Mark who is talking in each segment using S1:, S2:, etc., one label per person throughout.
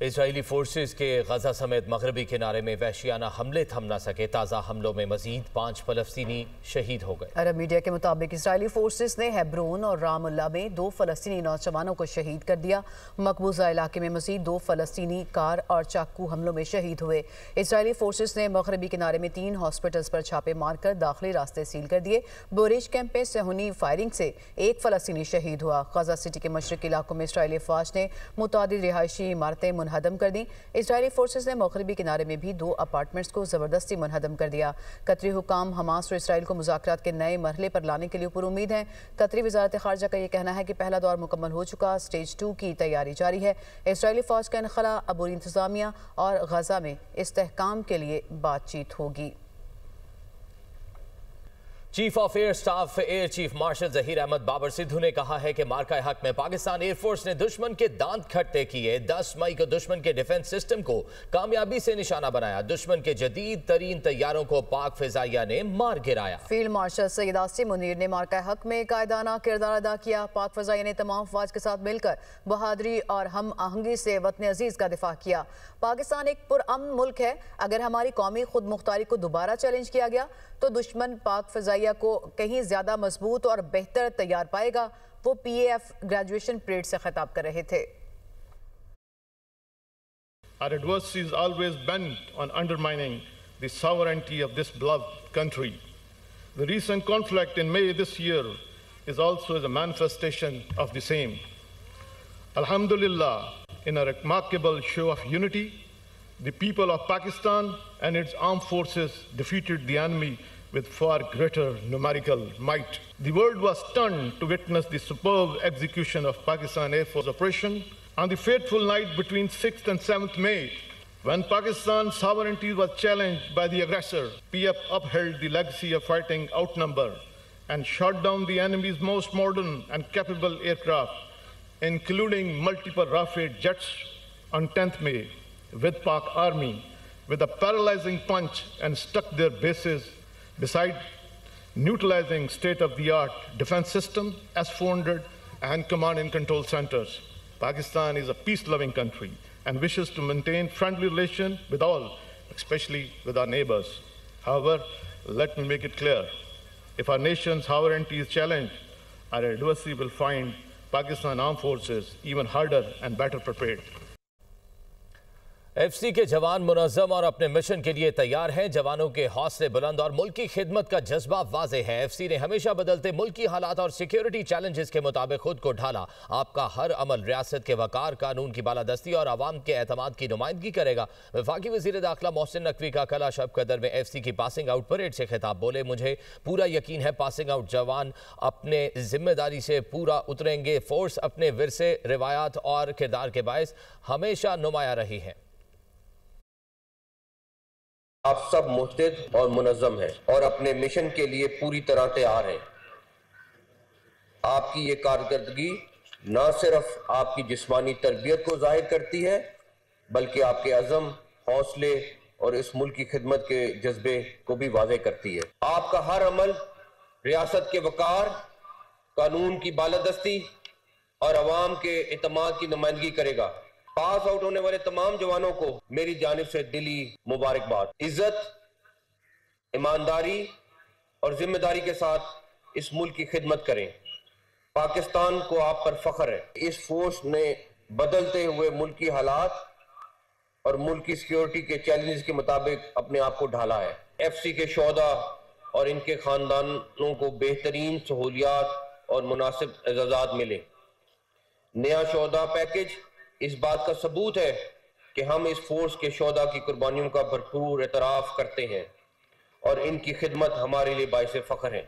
S1: اسرائیلی forces کے غزہ سمیت مغربی کنارے میں وحشیانہ حملے تھم نہ سکے۔ تازہ حملوں میں مزید 5 فلسطینی شہید ہو گئے۔
S2: عرب میڈیا کے مطابق اسرائیلی فورسز نے ہیبرون اور رام اللہ میں 2 فلسطینی نوجوانوں کو شہید کر دیا۔ مقبوضہ علاقے میں مزید 2 فلسطینی کار اور چاقو حملوں میں شہید ہوئے۔ اسرائیلی فورسز نے مغربی کنارے میں 3 ہاسپٹلز پر چھاپے مار کر داخلی راستے سیل کر دیے۔ بوریج کیمپ میں صہیونی فائرنگ سے 1 فلسطینی شہید ہوا۔ غزہ سٹی کے مشرقی علاقوں میں اسرائیلی افواج نے متعدد رہائشی عمارتیں منہدم کر دیں۔ اسرائیلی فورسز نے مغربی کنارے میں بھی 2 اپارٹمنٹس کو زبردستی منہدم کر دیا۔ قطری حکام حماس اور اسرائیل کو مذاکرات کے نئے مرحلے پر لانے کے لیے پر امید ہیں۔ قطری وزارت خارجہ کا یہ کہنا ہے کہ پہلا دور مکمل ہو چکا، سٹیج 2 کی تیاری جاری ہے۔ اسرائیلی فوج کا انخلا، عبوری انتظامیہ اور غزہ میں استحکام کے لیے بات چیت ہوگی۔
S1: Chief of air staff air chief marshal Zaheer Ahmed Babar Sidhu نے کہا ہے کہ مارکہ حق میں پاکستان ایئر فورس نے دشمن کے دانت کھٹے کیے۔ 10 مئی کو دشمن کے ڈیفنس سسٹم کو کامیابی سے نشانہ بنایا۔ دشمن کے جدید ترین طیاروں کو پاک فضائیہ نے مار گرایا۔
S2: فیلڈ مارشل سید عاصم منیر نے مارکہ حق میں قائدانہ کردار ادا کیا۔ پاک فضائیہ نے تمام افواج کے ساتھ مل کر بہادری اور ہم آہنگی سے وطن عزیز کا دفاع کیا۔ پاکستان ایک پرامن ملک ہے۔ اگر ہماری قومی خود مختاری کو دوبارہ چیلنج کیا گیا تو دشمن پاک فضائیہ کو کہیں زیادہ مضبوط اور بہتر تیار پائے گا۔ وہ پی اے ایف گریجویشن پریڈ سے خطاب کر رہے تھے۔
S3: Our adversary is always bent on undermining the sovereignty of this beloved country. The recent conflict in May this year is also a manifestation of the same. Alhamdulillah, in a remarkable show of unity, the people of Pakistan and its armed forces defeated the enemy with far greater numerical might. The world was stunned to witness the superb execution of Pakistan Air Force operation on the fateful night between 6th and 7th May. When Pakistan's sovereignty was challenged by the aggressor, PF upheld the legacy of fighting outnumbered and shot down the enemy's most modern and capable aircraft, including multiple Rafale jets on 10th May, with Pak Army with a paralyzing punch and struck their bases beside neutralizing state-of-the-art defense system, S-400 and command and control centers. Pakistan is a peace-loving country and wishes to maintain friendly relations with all, especially with our neighbors. However, let me make it clear, if our nation's sovereignty is challenged, our adversary will find Pakistan armed forces even harder and better prepared.
S1: F C کے جوان منظم اور اپنے mission کے لیے تیار ہیں۔ جوانوں کے حوصلے بلند اور ملکی خدمت کا جذبہ واضح ہے۔ ایف سی نے ہمیشہ بدلتے ملکی حالات اور سیکیورٹی چیلنجز کے مطابق خود کو ڈھالا۔ آپ کا ہر عمل ریاست کے وقار، قانون کی بالادستی اور عوام کے اعتماد کی نمائندگی کرے گا۔ وفاقی وزیر داخلہ محسن نقوی کا کل شب قدر میں ایف سی کی پاسنگ آؤٹ پریڈ سے خطاب۔ بولے، مجھے پورا یقین ہے پاسنگ آؤٹ جوان اپنے ذمہ داری سے پورا اتریں گے۔ فورس اپنے ورثے، روایات اور کردار کے باعث ہمیشہ نمایاں رہی ہے۔
S4: آپ سب محتاط اور منظم ہیں اور اپنے مشن کے لیے پوری طرح تیار ہیں۔ آپ کی یہ کارکردگی نہ صرف آپ کی جسمانی تربیت کو ظاہر کرتی ہے بلکہ آپ کے عزم، حوصلے اور اس ملک کی خدمت کے جذبے کو بھی واضح کرتی ہے۔ آپ کا ہر عمل ریاست کے وقار، قانون کی بالادستی اور عوام کے اعتماد کی نمائندگی کرے گا۔ پاس آؤٹ ہونے والے تمام جوانوں کو میری جانب سے دلی مبارکباد۔ عزت، ایمانداری اور ذمہ داری کے ساتھ اس ملک کی خدمت کریں۔ پاکستان کو آپ پر فخر ہے۔ اس فورس نے بدلتے ہوئے ملکی حالات اور ملکی سیکیورٹی کے چیلنجز کے مطابق اپنے آپ کو ڈھالا ہے۔ ایف سی کے شہداء اور ان کے خاندانوں کو بہترین سہولیات اور مناسب اعزازات ملے۔ نیا شہداء پیکج اس بات کا ثبوت ہے کہ ہم اس فورس کے شہداء کی قربانیوں کا بھرپور اعتراف کرتے ہیں اور ان کی خدمت ہمارے لیے باعث فخر ہے۔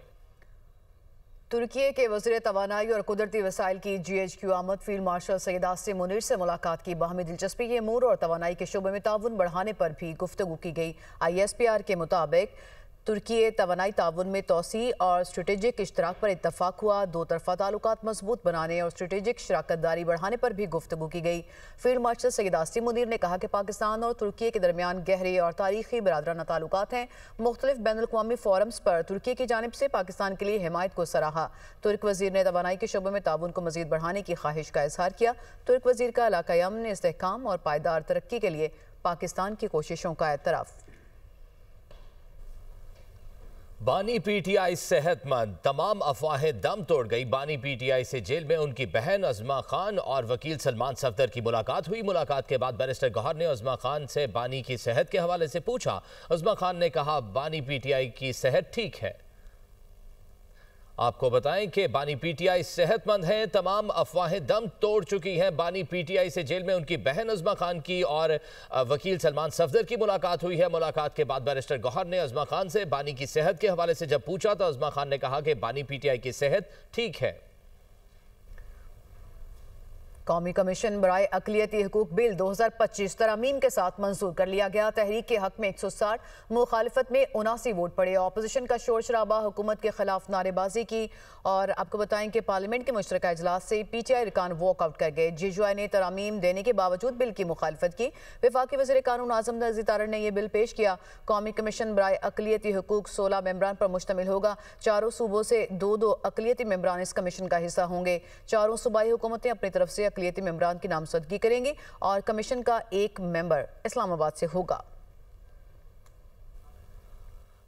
S2: ترکی کے وزیر توانائی اور قدرتی وسائل کی جی ایچ کیو آمد۔ فیلڈ مارشل سید عاصم منیر سے ملاقات کی۔ باہمی دلچسپی کے امور اور توانائی کے شعبے میں تعاون بڑھانے پر بھی گفتگو کی گئی۔ آئی ایس پی آر کے مطابق ترکی توانائی تعاون میں توسیع اور اسٹریٹجک اشتراک پر اتفاق ہوا۔ دو طرفہ تعلقات مضبوط بنانے اور اسٹریٹجک شراکت داری بڑھانے پر بھی گفتگو کی گئی۔ فیلڈ مارشل سید آصم منیر نے کہا کہ پاکستان اور ترکی کے درمیان گہرے اور تاریخی برادرانہ تعلقات ہیں۔ مختلف بین الاقوامی فورمز پر ترکی کی جانب سے پاکستان کے لیے حمایت کو سراہا۔ ترک وزیر نے توانائی کے شعبے میں تعاون کو مزید بڑھانے کی خواہش کا اظہار کیا۔ ترک وزیر کا علاقائی امن، استحکام اور پائیدار ترقی کے لیے پاکستان کی کوششوں کا اعتراف۔
S1: بانی پی ٹی آئی صحت مند، تمام افواہیں دم توڑ گئی۔ بانی پی ٹی آئی سے جیل میں ان کی بہن عظمیٰ خان اور وکیل سلمان صفدر کی ملاقات ہوئی۔ ملاقات کے بعد بیرسٹر گوہر نے عظمیٰ خان سے بانی کی صحت کے حوالے سے پوچھا۔ عظمیٰ خان نے کہا بانی پی ٹی آئی کی صحت ٹھیک ہے۔ آپ کو بتائیں کہ بانی پی ٹی آئی صحت مند ہیں، تمام افواہیں دم توڑ چکی ہیں۔ بانی پی ٹی آئی سے جیل میں ان کی بہن عظمیٰ خان کی اور وکیل سلمان صفدر کی ملاقات ہوئی ہے۔ ملاقات کے بعد بیرسٹر گوہر نے عظمیٰ خان سے بانی کی صحت کے حوالے سے جب پوچھا تو عظمیٰ خان نے کہا کہ بانی پی ٹی آئی کی صحت ٹھیک ہے۔
S2: قومی کمیشن برائے اقلیتی حقوق بل 2025 ترامیم کے ساتھ منظور کر لیا گیا۔ تحریک کے حق میں 160، مخالفت میں 79 ووٹ پڑے۔ اپوزیشن کا شور شرابہ، حکومت کے خلاف نعرے بازی کی، اور آپ کو بتائیں کہ پارلیمنٹ کے مشترکہ اجلاس سے پی ٹی آئی ارکان واک آؤٹ کر گئے۔ جے یو آئی نے ترامیم دینے کے باوجود بل کی مخالفت کی۔ وفاقی وزیر قانون اعظم نذیر تارڑ نے یہ بل پیش کیا۔ قومی کمیشن برائے اقلیتی حقوق 16 ممبران پر مشتمل ہوگا۔ چاروں صوبوں سے 2 اقلیتی ممبران اس کمیشن کا حصہ ہوں گے۔ چاروں صوبائی حکومتیں اپنی طرف سے اقلیتی ممبران کی نامزدگی کریں گے اور کمیشن کا ایک ممبر اسلام آباد سے ہوگا۔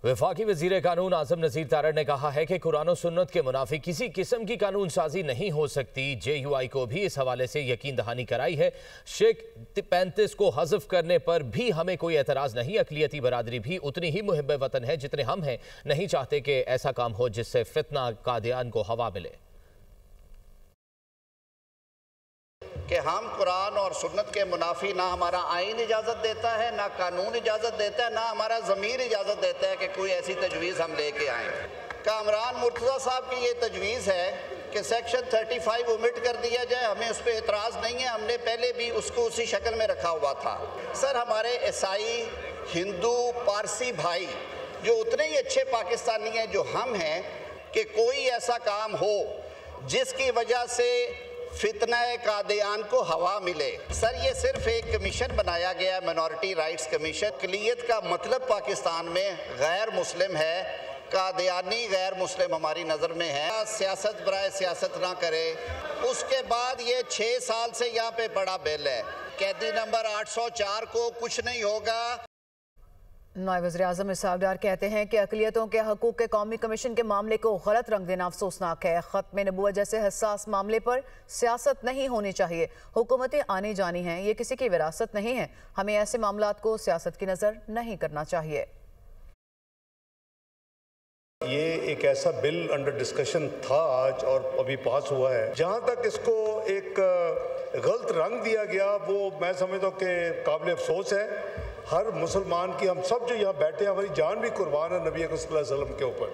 S1: وفاقی وزیر قانون اعظم نذیر تارڑ نے کہا ہے کہ قرآن و سنت کے منافی کسی قسم کی قانون سازی نہیں ہو سکتی۔ جے یو آئی کو بھی اس حوالے سے یقین دہانی کرائی ہے۔ شیخ 35 کو حذف کرنے پر بھی ہمیں کوئی اعتراض نہیں۔ اقلیتی برادری بھی اتنی ہی محب وطن ہے جتنے ہم ہیں۔ نہیں چاہتے کہ ایسا کام ہو جس سے فتنہ قادیان کو ہوا ملے۔
S5: کہ ہم قرآن اور سنت کے منافی نہ ہمارا آئین اجازت دیتا ہے، نہ قانون اجازت دیتا ہے، نہ ہمارا ضمیر اجازت دیتا ہے کہ کوئی ایسی تجویز ہم لے کے آئیں۔ کامران مرتضیٰ صاحب کی یہ تجویز ہے کہ سیکشن 35 اومٹ کر دیا جائے، ہمیں اس پہ اعتراض نہیں ہے، ہم نے پہلے بھی اس کو اسی شکل میں رکھا ہوا تھا۔ سر، ہمارے عیسائی، ہندو، پارسی بھائی جو اتنے ہی اچھے پاکستانی ہیں جو ہم ہیں، کہ کوئی ایسا کام ہو جس کی وجہ سے فتنہ قادیان کو ہوا ملے۔ سر، یہ صرف ایک کمیشن بنایا گیا ہے، منورٹی رائٹس کمیشن۔ اقلیت کا مطلب پاکستان میں غیر مسلم ہے، قادیانی غیر مسلم ہماری نظر میں ہے۔ سیاست برائے سیاست نہ کرے۔ اس کے بعد یہ 6 سال سے یہاں پہ بڑا بل ہے، قیدی نمبر 804 کو کچھ نہیں ہوگا۔
S2: نائب وزیر اعظم اسحاق ڈار کہتے ہیں کہ اقلیتوں کے حقوق کے قومی کمیشن کے معاملے کو غلط رنگ دینا افسوسناک ہے۔ ختم نبوت جیسے حساس معاملے پر سیاست نہیں ہونی چاہیے۔ حکومتیں آنی جانی ہیں، یہ کسی کی وراثت نہیں ہے۔ ہمیں ایسے معاملات کو سیاست کی نظر نہیں کرنا چاہیے۔
S6: یہ ایک ایسا بل انڈر ڈسکشن تھا آج اور ابھی پاس ہوا ہے، جہاں تک اس کو ایک غلط رنگ دیا گیا وہ میں سمجھتا ہوں کہ قابل افسوس ہے۔ ہر مسلمان کی، ہم سب جو یہاں بیٹھے ہیں، ہماری جان بھی قربان ہے نبی اکرم صلی اللہ علیہ وسلم کے اوپر۔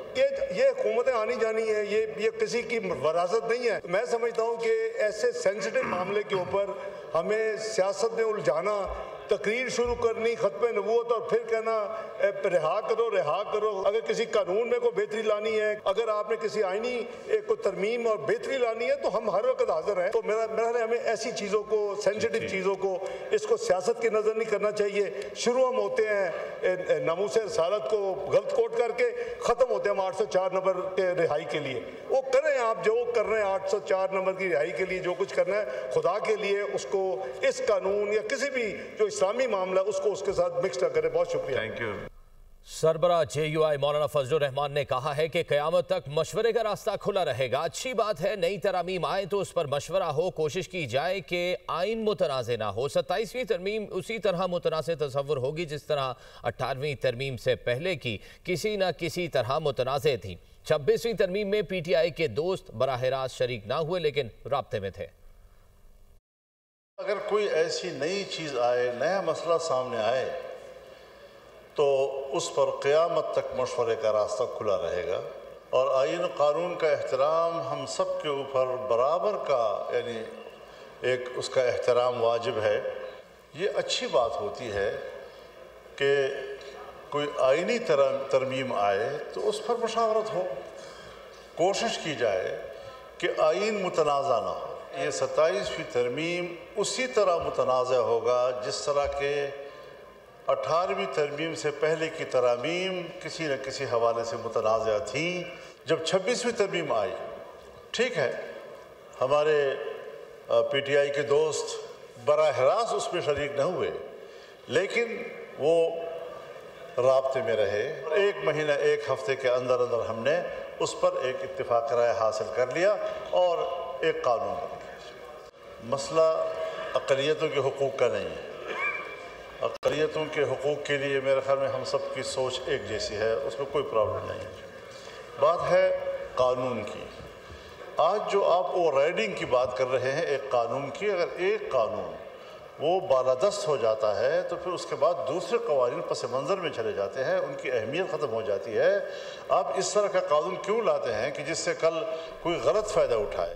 S6: یہ حکومتیں آنی جانی ہے، یہ کسی کی وراثت نہیں ہے۔ میں سمجھتا ہوں کہ ایسے سینسٹیو معاملے کے اوپر ہمیں سیاست میں الجھانا، تقریر شروع کرنی ختم نبوت اور پھر کہنا رہا کرو رہا کرو۔ اگر کسی قانون میں کوئی بہتری لانی ہے، اگر آپ نے کسی آئینی کو ترمیم اور بہتری لانی ہے تو ہم ہر وقت حاضر ہیں۔ تو میرا خیال ہے ہمیں ایسی چیزوں کو، سینسٹیو چیزوں کو، اس کو سیاست کی نظر نہیں کرنا چاہیے۔ شروع ہم ہوتے ہیں ناموس رسالت کو غلط کوٹ کر کے، ختم ہوتے ہیں ہم 804 نمبر کے رہائی کے لیے۔ وہ کریں آپ جو کر رہے ہیں 804 نمبر کی رہائی کے لیے، جو کچھ کرنا ہے خدا کے لیے، اس کو اس قانون یا کسی بھی جو اسلامی معاملہ اس کو اس کے ساتھ مکس نہ کرے۔ بہت شکریہ۔
S7: Thank you.
S1: سربراہ جے یو آئی مولانا فضل الرحمان نے کہا ہے کہ قیامت تک مشورے کا راستہ کھلا رہے گا۔ اچھی بات ہے نئی ترامیم آئے تو اس پر مشورہ ہو، کوشش کی جائے کہ آئین متنازع نہ ہو۔ 27ویں ترمیم اسی طرح متنازع تصور ہوگی جس طرح 18ویں ترمیم سے پہلے کی کسی نہ کسی طرح متنازع تھی۔ 26ویں ترمیم میں پی ٹی آئی کے دوست براہ راست شریک نہ ہوئے لیکن رابطے میں تھے۔
S7: اگر کوئی ایسی نئی چیز آئے، نیا مسئلہ سامنے آئے تو اس پر قیامت تک مشورے کا راستہ کھلا رہے گا، اور آئین و قانون کا احترام ہم سب کے اوپر برابر کا، یعنی ایک اس کا احترام واجب ہے۔ یہ اچھی بات ہوتی ہے کہ کوئی آئینی ترمیم آئے تو اس پر مشاورت ہو، کوشش کی جائے کہ آئین متنازع نہ ہو۔ یہ 27ویں ترمیم اسی طرح متنازع ہوگا جس طرح کہ 18ویں ترمیم سے پہلے کی ترامیم کسی نہ کسی حوالے سے متنازع تھیں۔ جب 26ویں ترمیم آئی، ٹھیک ہے ہمارے پی ٹی آئی کے دوست براہ راست اس میں شریک نہ ہوئے، لیکن وہ رابطے میں رہے۔ 1 مہینہ 1 ہفتے کے اندر ہم نے اس پر ایک اتفاق رائے حاصل کر لیا اور ایک قانون بن گیا۔ مسئلہ اقلیتوں کے حقوق کا نہیں ہے۔ اقلیتوں کے حقوق کے لیے میرے خیال میں ہم سب کی سوچ ایک جیسی ہے، اس میں کوئی پرابلم نہیں ہے۔ بات ہے قانون کی۔ آج جو آپ اوور رائڈنگ کی بات کر رہے ہیں ایک قانون کی، اگر ایک قانون وہ بالادست ہو جاتا ہے تو پھر اس کے بعد دوسرے قوانین پس منظر میں چلے جاتے ہیں، ان کی اہمیت ختم ہو جاتی ہے۔ آپ اس طرح کا قانون کیوں لاتے ہیں کہ جس سے کل کوئی غلط فائدہ اٹھائے؟